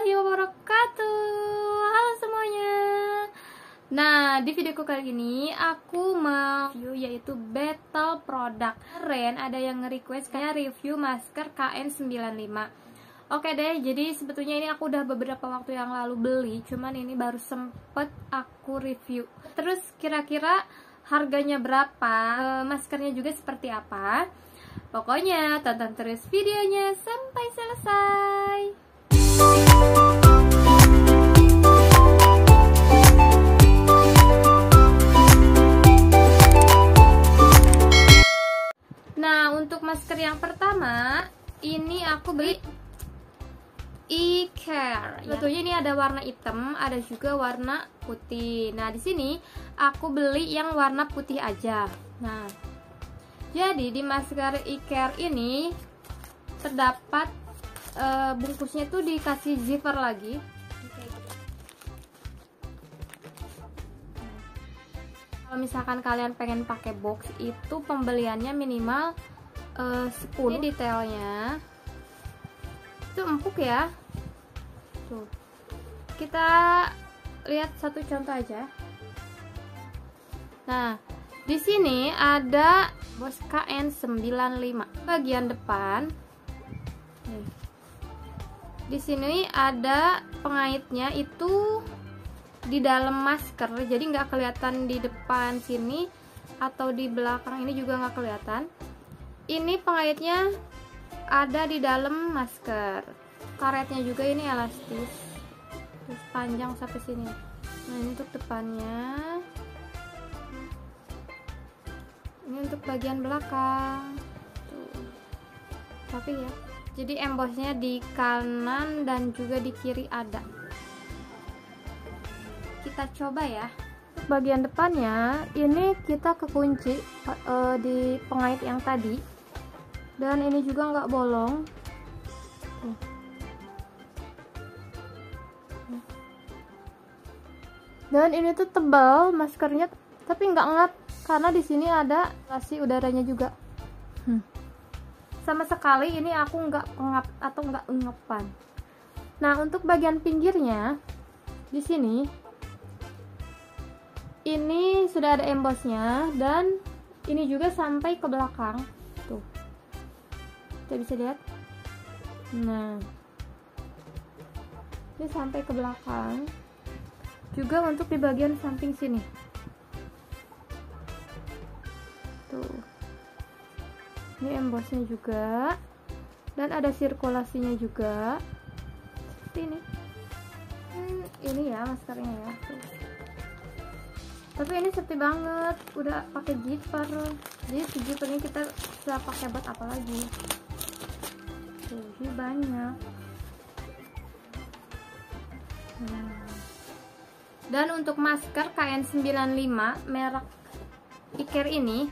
warahmatullahi wabarakatuh. Halo semuanya. Nah, di videoku kali ini aku mau review yaitu battle product. Kemarin ada yang nge-request kayak review masker KN95. Oke deh, jadi sebetulnya ini aku udah beberapa waktu yang lalu beli, cuman ini baru sempet aku review. Terus kira-kira harganya berapa, maskernya juga seperti apa. Pokoknya tonton terus videonya sampai selesai. Nah, untuk masker yang pertama, ini aku beli e-care. Sebetulnya ini ada warna hitam, ada juga warna putih. Nah, di sini aku beli yang warna putih aja. Nah, jadi di masker e-care ini terdapat bungkusnya tuh dikasih zipper lagi. Kalau misalkan kalian pengen pakai box itu pembeliannya minimal 10. Ini detailnya itu empuk ya. Tuh. Kita lihat satu contoh aja. Nah, di sini ada bos KN95 bagian depan. Nih. Di sini ada pengaitnya itu di dalam masker, jadi nggak kelihatan di depan sini atau di belakang ini juga nggak kelihatan. Ini pengaitnya ada di dalam masker. Karetnya juga ini elastis, terus panjang sampai sini. Nah, ini untuk depannya. Ini untuk bagian belakang. Tuh. Tapi ya, jadi embossnya di kanan dan juga di kiri ada. Kita coba ya. Untuk bagian depannya ini kita kekunci di pengait yang tadi, dan ini juga nggak bolong. Dan ini tuh tebal maskernya, tapi nggak ngap karena di sini ada ventilasi udaranya juga. Sama sekali ini aku nggak pengap atau nggak engepan. Nah, untuk bagian pinggirnya di sini ini sudah ada embossnya, dan ini juga sampai ke belakang. Tuh, kita bisa lihat. Nah, ini sampai ke belakang. Juga untuk di bagian samping sini. Tuh. Ini embossnya juga, dan ada sirkulasinya juga. Seperti ini. Ini ya maskernya ya. Tuh. Tapi ini sepi banget, udah pakai zipper. Jadi si zipper ini kita bisa pakai buat apa lagi? Tuh, ini banyak. Dan untuk masker KN95 merek e-care ini,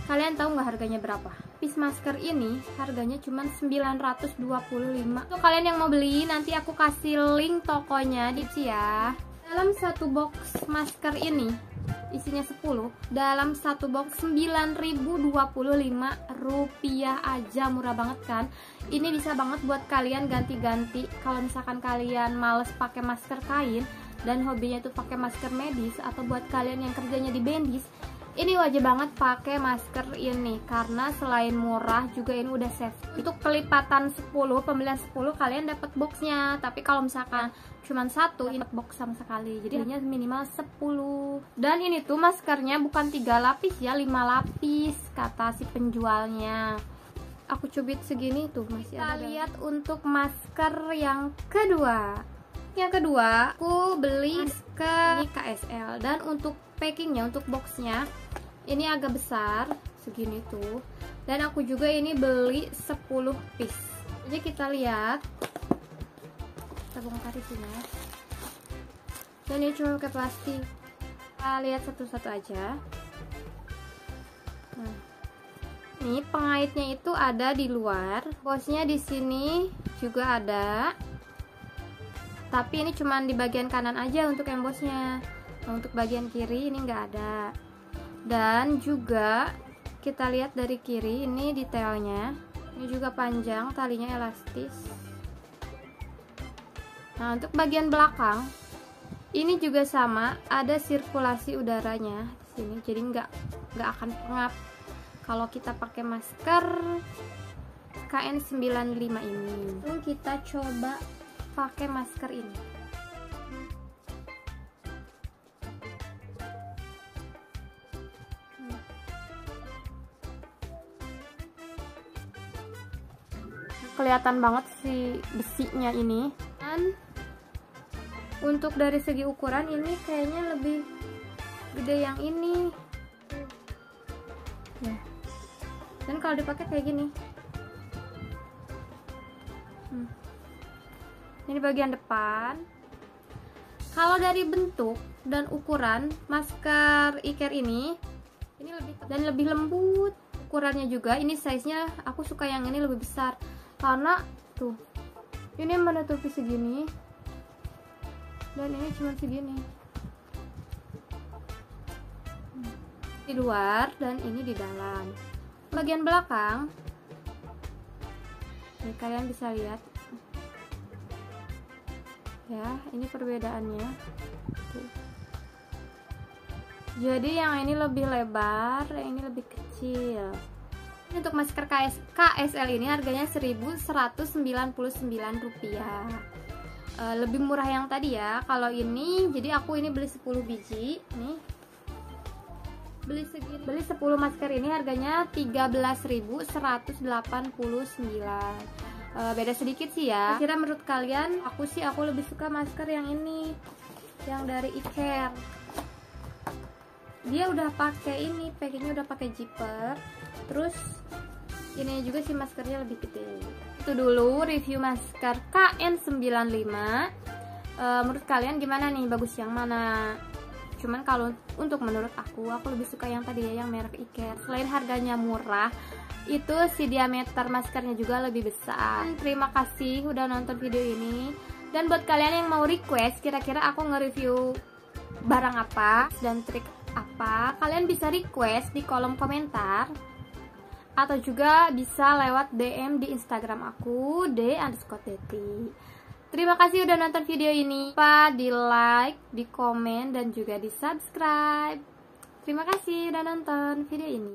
kalian tahu nggak harganya berapa? Piece masker ini harganya cuma 925. Untuk kalian yang mau beli, nanti aku kasih link tokonya di ya. Dalam satu box masker ini isinya 10, dalam satu box 9.025 rupiah aja, murah banget kan. Ini bisa banget buat kalian ganti-ganti kalau misalkan kalian males pakai masker kain dan hobinya itu pakai masker medis, atau buat kalian yang kerjanya di bendis, ini wajib banget pakai masker ini karena selain murah juga ini udah safety. Untuk kelipatan 10, pembelian 10 kalian dapat boxnya. Tapi kalau misalkan cuma satu, ini box sama sekali. Jadi hanya minimal 10. Dan ini tuh maskernya bukan 3 lapis ya, 5 lapis kata si penjualnya. Aku cubit segini tuh masih ada. Kita lihat untuk masker yang kedua. Yang kedua, aku beli masker ini KSL, dan untuk packingnya, untuk boxnya ini agak besar segini tuh, dan aku juga ini beli 10 piece. Jadi kita lihat, kita bongkar isinya, dan ini cuma pakai plastik. Kita lihat satu-satu aja. Nah, ini pengaitnya itu ada di luar, bosnya di sini juga ada. Tapi ini cuma di bagian kanan aja untuk embossnya. Nah, untuk bagian kiri ini nggak ada. Dan juga kita lihat dari kiri ini detailnya. Ini juga panjang, talinya elastis. Nah, untuk bagian belakang ini juga sama, ada sirkulasi udaranya di sini, jadi nggak akan pengap kalau kita pakai masker KN95 ini. Lalu kita coba pakai masker ini. Kelihatan banget si besinya ini. Dan untuk dari segi ukuran ini kayaknya lebih gede yang ini. Ya. Dan kalau dipakai kayak gini. Ini bagian depan. Kalau dari bentuk dan ukuran masker e-care ini lebih lembut. Ukurannya juga ini size-nya aku suka yang ini lebih besar. Karena tuh ini menutupi segini dan ini cuma segini di luar dan ini di dalam. Bagian belakang nih, kalian bisa lihat ya, ini perbedaannya tuh. Jadi yang ini lebih lebar, yang ini lebih kecil. Untuk masker KSL ini harganya Rp1.199, lebih murah yang tadi ya. Kalau ini, jadi aku ini beli 10 biji nih, beli 10 masker ini harganya Rp13.189. Beda sedikit sih ya. Kira menurut kalian, aku lebih suka masker yang ini, yang dari e-care. Dia udah pakai ini, packingnya udah pakai zipper. Terus ini juga sih maskernya lebih gede. Itu dulu review masker KN95. Menurut kalian gimana nih, bagus yang mana? Cuman kalau untuk menurut aku lebih suka yang tadi ya, yang merek e-care. Selain harganya murah, itu si diameter maskernya juga lebih besar. Terima kasih udah nonton video ini. Dan buat kalian yang mau request kira-kira aku nge-review barang apa dan trik apa, kalian bisa request di kolom komentar atau juga bisa lewat DM di Instagram aku _deti. Terima kasih udah nonton video ini. Lupa di like, di komen, dan juga di subscribe. Terima kasih udah nonton video ini.